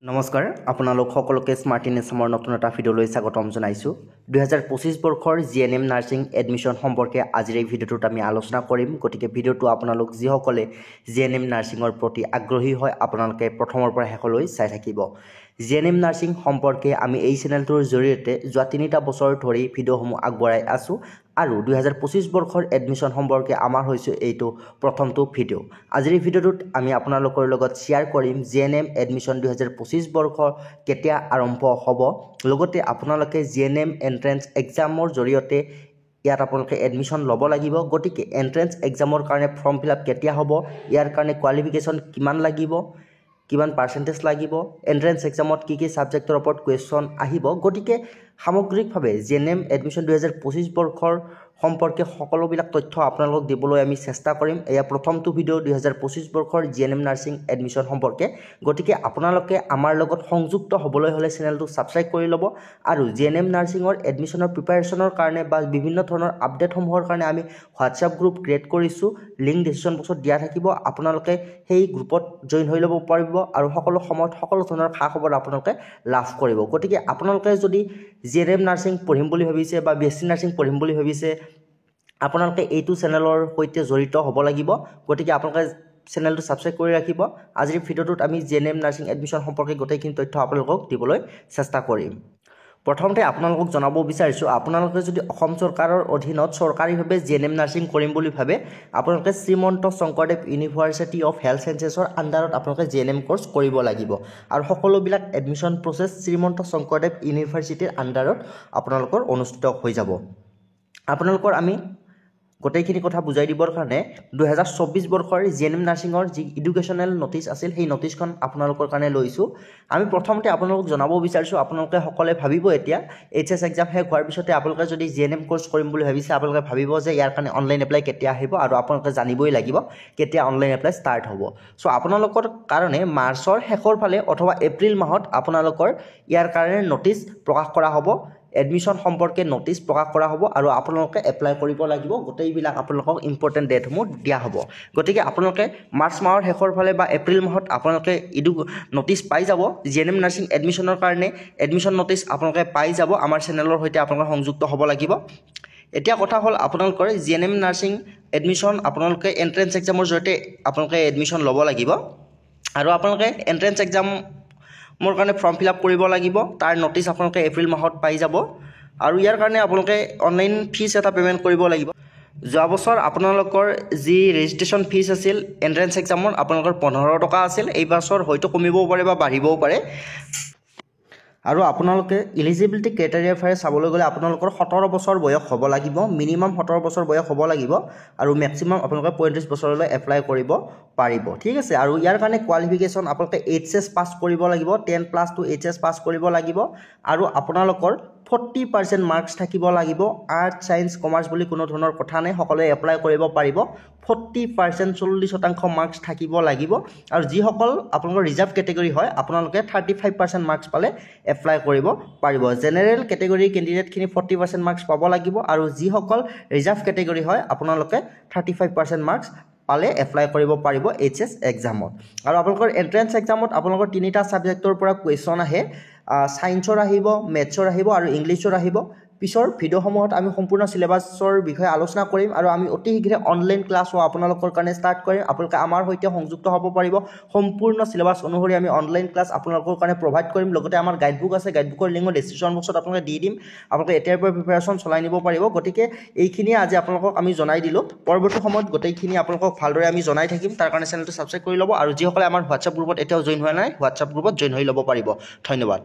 নমস্কাৰ আপোনালোক সকলোকে স্মাৰ্ট ইন এছামৰ নতুন এটা ভিডিঅ'লৈ স্বাগতম জনাইছোঁ 2025 বৰ্ষৰ জিএনএম নাৰ্ছিং এডমিশ্যন সম্পৰ্কে আজিৰ এই ভিডিঅ'টোত আমি আলোচনা কৰিম গতিকে ভিডিঅ'টো আপোনালোক যিসকলে জিএনএম নাৰ্ছিঙৰ প্ৰতি আগ্ৰহী হয় আপোনালোকে প্ৰথমৰ পৰা শেষলৈ চাই থাকিব জিএনএম নাৰ্ছিং সম্পৰ্কে আমি এই চেনেলটোৰ জৰিয়তে যোৱা 3টা বছৰ ধৰি ভিডিঅ'সমূহ আগবঢ়াই আছোঁ আৰু 2025 বৰ্ষৰ এডমিশ্যন সম্পৰ্কে আমাৰ হৈছে এইটো প্ৰথমটো ভিডিঅ' আজিৰ এই ভিডিঅ'টোত আমি আপোনালোকৰ লগত শ্বেয়াৰ কৰিম জিএনএম এডমিশ্যন 2025 বৰ্ষৰ কেতিয়া আৰম্ভ হ'ব লগতে আপোনালোকে জিএনএম এন্ট্ৰেন্স এক্সামৰ জৰিয়তে ইয়াত আপোনালোকে এডমিশ্যন ল'ব লাগিব গতিকে এন্ট্ৰেন্স এক্সামৰ কাৰণে ফৰ্ম ফিলআপ কেতিয়া হ'ব ইয়াৰ কাৰণে কোৱালিফিকেশ্যন কিমান লাগিব কিমান পাৰ্চেন্টেজ লাগিব এন্ট্ৰেন্স এক্সামত কি সাবজেক্টৰ ওপৰত কোৱেশ্চন আহিব গতিকে সামগ্ৰিকভাৱে জিএনএম এডমিশ্যন 2025 বৰ্ষৰ সম্পৰ্কে সকলোবিলাক তথ্য আপোনালোকক দিবলৈ আমি চেষ্টা কৰিম এয়া প্ৰথমটো ভিডিঅ' 2025 বৰ্ষৰ জিএনএম নাৰ্ছিং এডমিশ্যন সম্পৰ্কে গতিকে আপোনালোকে আমাৰ লগত সংযুক্ত হ'বলৈ হ'লে চেনেলটো সাবস্ক্ৰাইব কৰি ল'ব আৰু জিএনএম নাৰ্ছিঙৰ এডমিশ্যনৰ প্ৰিপাৰেশ্যনৰ কাৰণে বা বিভিন্ন ধৰণৰ আপডেটসমূহৰ কাৰণে আমি হোৱাটছআপ গ্ৰুপ ক্ৰিয়েট কৰিছোঁ লিংক ডিছক্ৰিপশ্যন বক্সত দিয়া থাকিব আপোনালোকে সেই গ্ৰুপত জইন হৈ ল'ব পাৰিব আৰু সকলো সময়ত সকলো ধৰণৰ খা খবৰ আপোনালোকে লাভ কৰিব গতিকে আপোনালোকে যদি জিএনএম নাৰ্ছিং পঢ়িম বুলি ভাবিছে বা বিএছচি নাৰ্ছিং পঢ়িম বুলি ভাবিছে আপোনালোকে এইটো চেনেলৰ সৈতে জড়িত হ'ব লাগিব গতিকে আপোনালোকে চেনেলটো সাবস্ক্ৰাইব কৰি ৰাখিব আজিৰ ভিডিঅ'টোত আমি জিএনএম নাৰ্ছিং এডমিশ্যন সম্পৰ্কে গোটেইখিনি তথ্য আপোনালোকক দিবলৈ চেষ্টা কৰিম প্ৰথমতে আপোনালোকক জনাব বিচাৰিছোঁ আপোনালোকে যদি অসম চৰকাৰৰ অধীনত চৰকাৰীভাৱে জিএনএম নাৰ্ছিং কৰিম বুলি ভাবে আপোনালোকে Srimanta Sankardev university of health সায়েন্সেছৰ আন্ডাৰত আপোনালোকে জিএনএম কোৰ্স কৰিব লাগিব আৰু সকলোবিলাক এডমিশ্যন প্ৰচেছ শ্ৰীমন্ত শংকৰদেৱ ইউনিভাৰ্চিটিৰ আন্ডাৰত আপোনালোকৰ অনুষ্ঠিত হৈ যাব আপোনালোকৰ আমি গোটেইখিনি কথা বুজাই দিবৰ কাৰণে 2024 বৰ্ষৰ জিএনএম নাৰ্ছিঙৰ যি এডুকেশ্যনেল নটিচ আছিল সেই নটিচখন আপোনালোকৰ কাৰণে লৈছোঁ আমি প্ৰথমতে আপোনালোকক জনাব বিচাৰিছোঁ আপোনালোকে সকলে ভাবিব এতিয়া এইচএছ এক্সাম শেষ হোৱাৰ পিছতে আপোনালোকে যদি জিএনএম কোৰ্স কৰিম বুলি ভাবিছে আপোনালোকে ভাবিব যে ইয়াৰ কাৰণে অনলাইন এপ্লাই কেতিয়া আহিব আৰু আপোনালোকে জানিবই লাগিব কেতিয়া অনলাইন এপ্লাই ষ্টাৰ্ট হ'ব সো আপোনালোকৰ কাৰণে মাৰ্চৰ শেষৰ ফালে অথবা এপ্ৰিল মাহত আপোনালোকৰ ইয়াৰ কাৰণে নটিচ প্ৰকাশ কৰা হ'ব এডমিশ্যন সম্পৰ্কে নটিচ প্ৰকাশ কৰা হ'ব আৰু আপোনালোকে এপ্লাই কৰিব লাগিব গোটেইবিলাক আপোনালোকক ইম্পৰ্টেণ্ট ডেটসমূহ দিয়া হ'ব গতিকে আপোনালোকে মাৰ্চ মাহৰ শেষৰ ফালে বা এপ্ৰিল মাহত আপোনালোকে নটিচ পাই যাব জিএনএম নাৰ্ছিং এডমিশ্যনৰ কাৰণে এডমিশ্যন নটিচ আপোনালোকে পাই যাব আমাৰ চেনেলৰ সৈতে আপোনালোকে সংযুক্ত হ'ব লাগিব এতিয়া কথা হ'ল আপোনালোকৰ জিএনএম নাৰ্ছিং এডমিশ্যন আপোনালোকে এন্ট্ৰেন্স এক্সামৰ জৰিয়তে আপোনালোকে এডমিশ্যন ল'ব লাগিব আৰু আপোনালোকে এন্ট্ৰেন্স এক্সাম মোৰ কাৰণে ফৰ্ম ফিলআপ কৰিব লাগিব তাৰ নটিচ আপোনালোকে এপ্ৰিল মাহত পাই যাব আৰু ইয়াৰ কাৰণে আপোনালোকে অনলাইন ফিজ এটা পেমেন্ট কৰিব লাগিব যোৱা বছৰ আপোনালোকৰ যি ৰেজিষ্ট্ৰেশ্যন ফিজ আছিল এন্ট্ৰেন্স এক্সামৰ আপোনালোকৰ 15 টকা আছিল এই বছৰ হয়তো কমিবও পাৰে বা বাঢ়িবও পাৰে আৰু আপোনালোকে এলিজিবিলিটি ক্ৰাইটেৰিয়াৰ ফালে চাবলৈ গ'লে আপোনালোকৰ 17 বছৰ বয়স হ'ব লাগিব মিনিমাম 17 বছৰ বয়স হ'ব লাগিব আৰু ম্যাক্সিমাম আপোনালোকে 35 বছৰলৈ এপ্লাই কৰিব পাৰিব ঠিক আছে আৰু ইয়াৰ কাৰণে কোৱালিফিকেশ্যন আপোনালোকে এইচএছ পাছ কৰিব লাগিব 10+ টু এইচএছ পাছ কৰিব লাগিব আৰু আপোনালোকৰ 40% মাৰ্কস থাকিব লাগিব আৰ্টস সায়েন্স কমাৰ্চ বুলি কোনো ধৰণৰ কথা নাই সকলোৱে এপ্লাই কৰিব পাৰিব 40% 40% মাৰ্কস থাকিব লাগিব আৰু যিসকল আপোনালোকৰ ৰিজাৰ্ভ ক্যাটেগৰী হয় আপোনালোকে 35% মাৰ্কস পালে এপ্লাই কৰিব পাৰিব জেনাৰেল ক্যাটেগৰী ক্যান্ডিডেটখিনি 40% মাৰ্কস পাব লাগিব আৰু যিসকল ৰিজাৰ্ভ ক্যাটেগৰী হয় আপোনালোকে 35% মাৰ্কস পালে এপ্লাই কৰিব পাৰিব এইচএছ এক্সামত আৰু আপোনালোকৰ এন্ট্ৰেন্স এক্সামত আপোনালোকৰ 3টা সাবজেক্টৰ পৰা কোৱেশ্চন আহে সায়েন্সৰ আহিব মেথছৰ আহিব আৰু ইংলিছৰ আহিব পিছৰ ভিডিঅ'সমূহত আমি সম্পূৰ্ণ সিলেবাছৰ বিষয়ে আলোচনা কৰিম আৰু আমি অতি শীঘ্ৰে অনলাইন ক্লাছও আপোনালোকৰ কাৰণে ষ্টাৰ্ট কৰিম আপোনালোকে আমাৰ সৈতে সংযুক্ত হ'ব পাৰিব সম্পূৰ্ণ সিলেবাছ অনুসৰি আমি অনলাইন ক্লাছ আপোনালোকৰ কাৰণে প্ৰভাইড কৰিম লগতে আমাৰ গাইডবুক আছে গাইডবুকৰ লিংক ডেসক্ৰিপচন বক্সত আপোনালোকে দি দিম আপোনালোকে এতিয়াৰ পৰা প্ৰিপাৰেচন চলাই নিব পাৰিব গতিকে এইখিনি আজি আপোনালোকক আমি জনাই দিলো পৰৱৰ্তী সময়ত গোটেইখিনি আপোনালোকক ভালদৰে আমি জনাই থাকিম তাৰ কাৰণে চেনেলটো সাবস্ক্ৰাইব কৰি ল'ব আৰু যিসকলে আমাৰ হোৱাটছআপ গ্ৰুপত এতিয়াও জইন হোৱা নাই হোৱাটছআপ গ্ৰুপত জইন হৈ ল'ব পাৰিব ধন্যবাদ